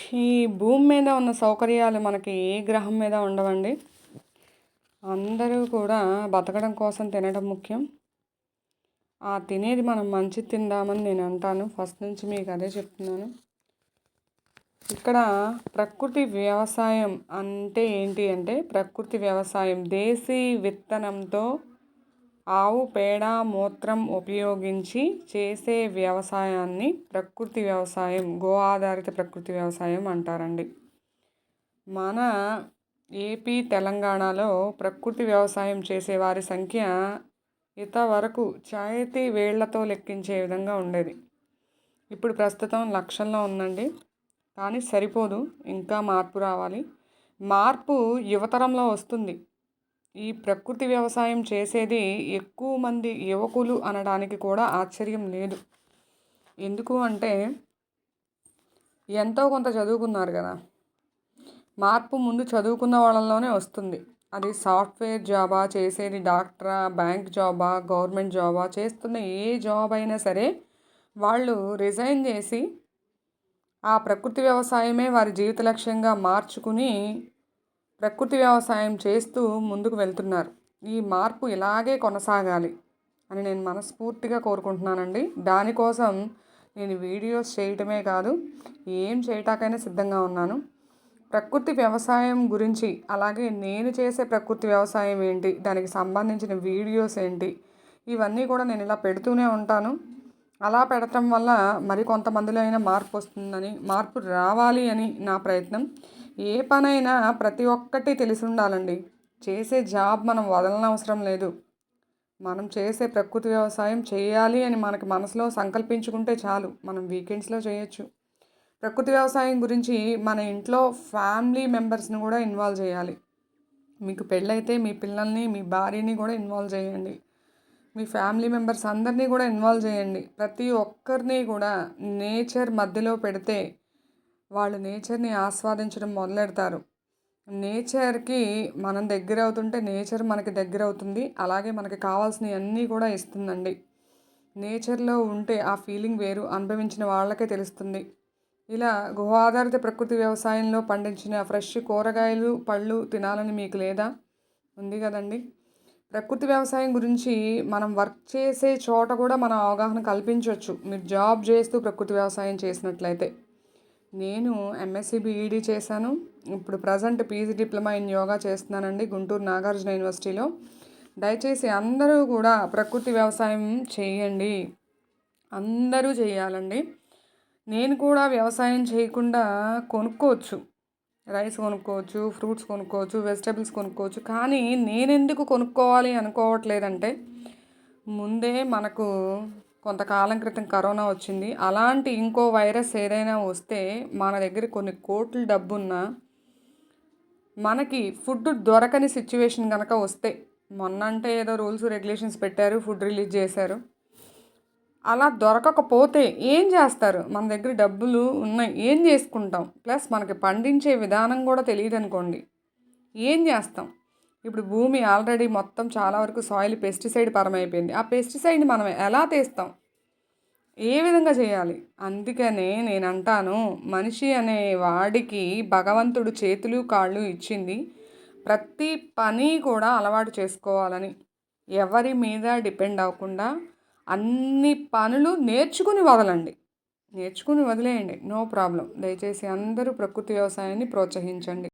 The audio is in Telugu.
ఈ భూమి మీద ఉన్న సౌకర్యాలు మనకి ఏ గ్రహం మీద ఉండవండి. అందరూ కూడా బతకడం కోసం తినడం ముఖ్యం. ఆ తినేది మనం మంచిది తిందామని నేను అంటాను. ఫస్ట్ నుంచి మీకు అదే చెప్తున్నాను. ఇక్కడ ప్రకృతి వ్యవసాయం అంటే ఏంటి అంటే, ప్రకృతి వ్యవసాయం దేశీ విత్తనంతో ఆవు పేడ మూత్రం ఉపయోగించి చేసే వ్యవసాయాన్ని ప్రకృతి వ్యవసాయం, గో ఆధారిత ప్రకృతి వ్యవసాయం అంటారండి. మన ఏపీ తెలంగాణలో ప్రకృతి వ్యవసాయం చేసే వారి సంఖ్య ఇంతవరకు చేతి వేళ్లతో లెక్కించే విధంగా ఉండేది. ఇప్పుడు ప్రస్తుతం లక్షల్లో ఉందండి. కానీ సరిపోదు, ఇంకా మార్పు రావాలి. మార్పు యువతరంలో వస్తుంది. ఈ ప్రకృతి వ్యవసాయం చేసేది ఎక్కువ మంది యువకులు అనడానికి కూడా ఆశ్చర్యం లేదు. ఎందుకు అంటే ఎంతో కొంత చదువుకున్నారు కదా. మార్పు ముందు చదువుకున్న వాళ్ళలోనే వస్తుంది. అది సాఫ్ట్వేర్ జాబా, చేసేది డాక్టరా, బ్యాంక్ జాబా, గవర్నమెంట్ జాబా, చేస్తున్న ఏ జాబ్ అయినా సరే వాళ్ళు రిజైన్ చేసి ఆ ప్రకృతి వ్యవసాయమే వారి జీవిత లక్ష్యంగా మార్చుకుని ప్రకృతి వ్యవసాయం చేస్తూ ముందుకు వెళ్తున్నారు. ఈ మార్పు ఇలాగే కొనసాగాలి అని నేను మనస్ఫూర్తిగా కోరుకుంటున్నానండి. దానికోసం నేను వీడియోస్ చేయటమే కాదు, ఏం చేయటాకైనా సిద్ధంగా ఉన్నాను. ప్రకృతి వ్యవసాయం గురించి, అలాగే నేను చేసే ప్రకృతి వ్యవసాయం ఏంటి, దానికి సంబంధించిన వీడియోస్ ఏంటి, ఇవన్నీ కూడా నేను ఇలా పెడుతూనే ఉంటాను. అలా పెడటం వల్ల మరి కొంతమందిలో అయినా మార్పు వస్తుందని, మార్పు రావాలి అని నా ప్రయత్నం. ఏ పనైనా ప్రతి ఒక్కటి తెలిసి ఉండాలండి. చేసే జాబ్ మనం వదలనవసరం లేదు. మనం చేసే ప్రకృతి వ్యవసాయం చేయాలి అని మనకి మనసులో సంకల్పించుకుంటే చాలు. మనం వీకెండ్స్లో చేయొచ్చు. ప్రకృతి వ్యవసాయం గురించి మన ఇంట్లో ఫ్యామిలీ మెంబర్స్ని కూడా ఇన్వాల్వ్ చేయాలి. మీకు పెళ్ళైతే మీ పిల్లల్ని, మీ భార్యని కూడా ఇన్వాల్వ్ చేయండి. మీ ఫ్యామిలీ మెంబర్స్ అందరినీ కూడా ఇన్వాల్వ్ చేయండి. ప్రతి ఒక్కరిని కూడా నేచర్ మధ్యలో పెడితే వాళ్ళు నేచర్ని ఆస్వాదించడం మొదలెడతారు. నేచర్కి మనం దగ్గర అవుతుంటే నేచర్ మనకి దగ్గర అవుతుంది. అలాగే మనకి కావాల్సినవి అన్నీ కూడా ఇస్తుందండి. నేచర్లో ఉంటే ఆ ఫీలింగ్ వేరు, అనుభవించిన వాళ్ళకే తెలుస్తుంది. ఇలా గృహ ఆధారిత ప్రకృతి వ్యవసాయంలో పండించిన ఫ్రెష్ కూరగాయలు, పళ్ళు తినాలని మీకు లేదా? ఉంది కదండి. ప్రకృతి వ్యవసాయం గురించి మనం వర్క్ చేసే చోట కూడా మనం అవగాహన కల్పించవచ్చు. మీరు జాబ్ చేస్తూ ప్రకృతి వ్యవసాయం చేసినట్లయితే. నేను ఎంఎస్సి బీఈడీ చేశాను. ఇప్పుడు present PG diploma in yoga చేస్తున్నానండి గుంటూరు నాగార్జున యూనివర్సిటీలో. దయచేసి అందరూ కూడా ప్రకృతి వ్యవసాయం చేయండి. అందరూ చేయాలండి. నేను కూడా వ్యవసాయం చేయకుండా కొనుక్కోవచ్చు. రైస్ కొనుక్కోవచ్చు, ఫ్రూట్స్ కొనుక్కోవచ్చు, వెజిటబుల్స్ కొనుక్కోవచ్చు. కానీ నేనెందుకు కొనుక్కోవాలి అనుకోవట్లేదంటే, ముందే మనకు కొంతకాలం క్రితం కరోనా వచ్చింది. అలాంటి ఇంకో వైరస్ ఏదైనా వస్తే మన దగ్గర కొన్ని కోట్ల డబ్బున్నా మనకి ఫుడ్ దొరకని సిచ్యువేషన్ కనుక వస్తే, మొన్నంటే ఏదో రూల్స్ రెగ్యులేషన్స్ పెట్టారు, ఫుడ్ రిలీజ్ చేశారు. అలా దొరకకపోతే ఏం చేస్తారు? మన దగ్గర డబ్బులు ఉన్నాయి, ఏం చేసుకుంటాం? ప్లస్ మనకి పండించే విధానం కూడా తెలియదు అనుకోండి, ఏం చేస్తాం? ఇప్పుడు భూమి ఆల్రెడీ మొత్తం చాలా వరకు సాయిల్ పెస్టిసైడ్ పరమైపోయింది. ఆ పెస్టిసైడ్ని మనం ఎలా తీస్తాం? ఏ విధంగా చేయాలి? అందుకనే నేను అంటాను, మనిషి అనే వాడికి భగవంతుడు చేతులు కాళ్ళు ఇచ్చింది ప్రతి పని కూడా అలవాటు చేసుకోవాలని. ఎవరి మీద డిపెండ్ అవ్వకుండా అన్ని పనులు నేర్చుకుని వదలండి. నేర్చుకుని వదిలేయండి, నో ప్రాబ్లం. దయచేసి అందరూ ప్రకృతి వ్యవసాయాన్ని ప్రోత్సహించండి.